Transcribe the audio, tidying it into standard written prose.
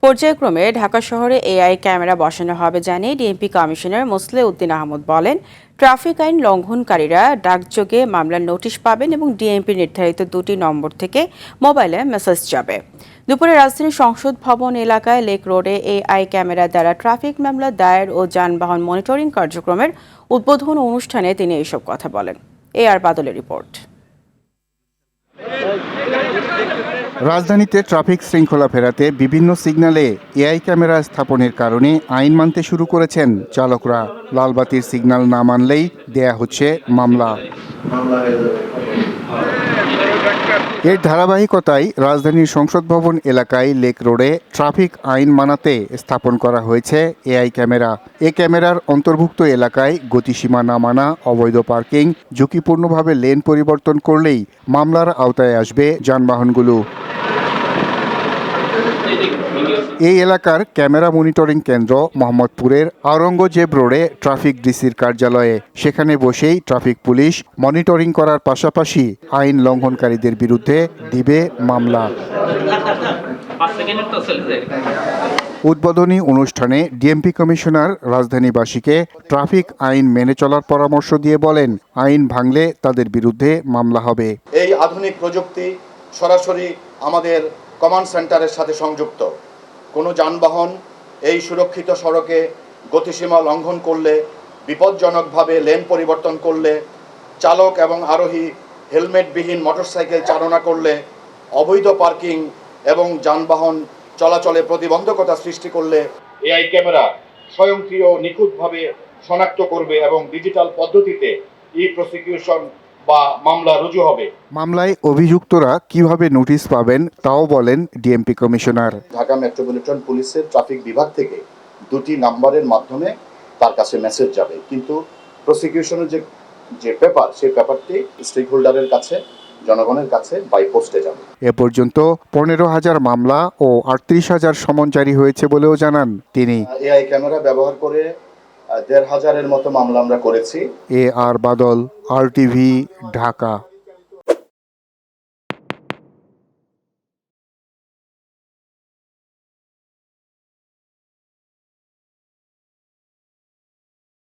পর্যায়ক্রমে ঢাকা শহরে AI camera বসানো হবে জানিয়ে DMP commissioner Moseley Uddin Ahmad বলেন, ট্রাফিক আইন লঙ্ঘনকারীরা ডাকযোগে মামলার নোটিশ পাবেন এবং ডিএমপি নির্ধারিত 2টি নম্বর থেকে মোবাইলে মেসেজ যাবে। দুপুরে রাজধানীর সংসদ ভবন এলাকায় লেক রোডে এআই ক্যামেরা দ্বারা ট্রাফিক মামলা দায়ের ও যানবাহন মনিটরিং কার্যক্রমের উদ্বোধন অনুষ্ঠানে তিনি এসব কথা বলেন। আর বাদলের রিপোর্ট। রাজধানীতে ট্রাফিক শৃঙ্খলা ফেরাতে বিভিন্ন সিগন্যালে এআই ক্যামেরা স্থাপনের কারণে আইন মানতে শুরু করেছেন চালকরা। লালবাতির সিগন্যাল না মানলেই দেয়া হচ্ছে মামলা। এর ধারাবাহিকতায় রাজধানীর সংসদ ভবন এলাকায় লেক রোডে ট্রাফিক আইন মানাতে স্থাপন করা হয়েছে এআই ক্যামেরা। এ ক্যামেরার অন্তর্ভুক্ত এলাকায় গতিসীমা না মানা, অবৈধ পার্কিং, ঝুঁকিপূর্ণভাবে লেন পরিবর্তন করলেই মামলার আওতায় আসবে যানবাহনগুলো। এই এলাকার ক্যামেরা মনিটরিং কেন্দ্র মোহাম্মদপুরের আওরঙ্গজেব রোডে ট্রাফিক ডিসির কার্যালয়ে। সেখানে বসেই ট্রাফিক পুলিশ মনিটরিং করার পাশাপাশি আইন লঙ্ঘনকারীদের বিরুদ্ধে দিবে মামলা। উদ্বোধনী অনুষ্ঠানে ডিএমপি কমিশনার রাজধানীবাসীকে ট্রাফিক আইন মেনে চলার পরামর্শ দিয়ে বলেন, আইন ভাঙলে তাদের বিরুদ্ধে মামলা হবে। এই আধুনিক প্রযুক্তি সরাসরি আমাদের কমান্ড সেন্টারের সাথে সংযুক্ত। কোনো যানবাহন এই সুরক্ষিত সড়কে গতিসীমা লঙ্ঘন করলে, বিপজ্জনকভাবে লেন পরিবর্তন করলে, চালক এবং আরোহী হেলমেটবিহীন মোটরসাইকেল চালনা করলে, অবৈধ পার্কিং এবং যানবাহন চলাচলে প্রতিবন্ধকতা সৃষ্টি করলে এআই ক্যামেরা স্বয়ংক্রিয় নিখুঁতভাবে শনাক্ত করবে এবং ডিজিটাল পদ্ধতিতে প্রসিকিউশন বা মামলা রুজু হবে। মামলায় অভিযুক্তরা কিভাবে নোটিশ পাবেন তাও বলেন ডিএমপি কমিশনার। ঢাকা মেট্রোপলিটন পুলিশের ট্রাফিক বিভাগ থেকে 2টি নম্বরের মাধ্যমে তার কাছে মেসেজ যাবে, কিন্তু প্রসিকিউশনের যে পেপার, সেই পেপারটি স্টেক হোল্ডারের কাছে, জনগণের কাছে বাই পোস্টে যাবে। এ পর্যন্ত 15,000 মামলা ও 38,000 সমন জারি হয়েছে বলেও জানান তিনি। এআই ক্যামেরা ব্যবহার করে 1,500-এর মতো মামলা আমরা করেছি। আর বাদল, RTV, ঢাকা।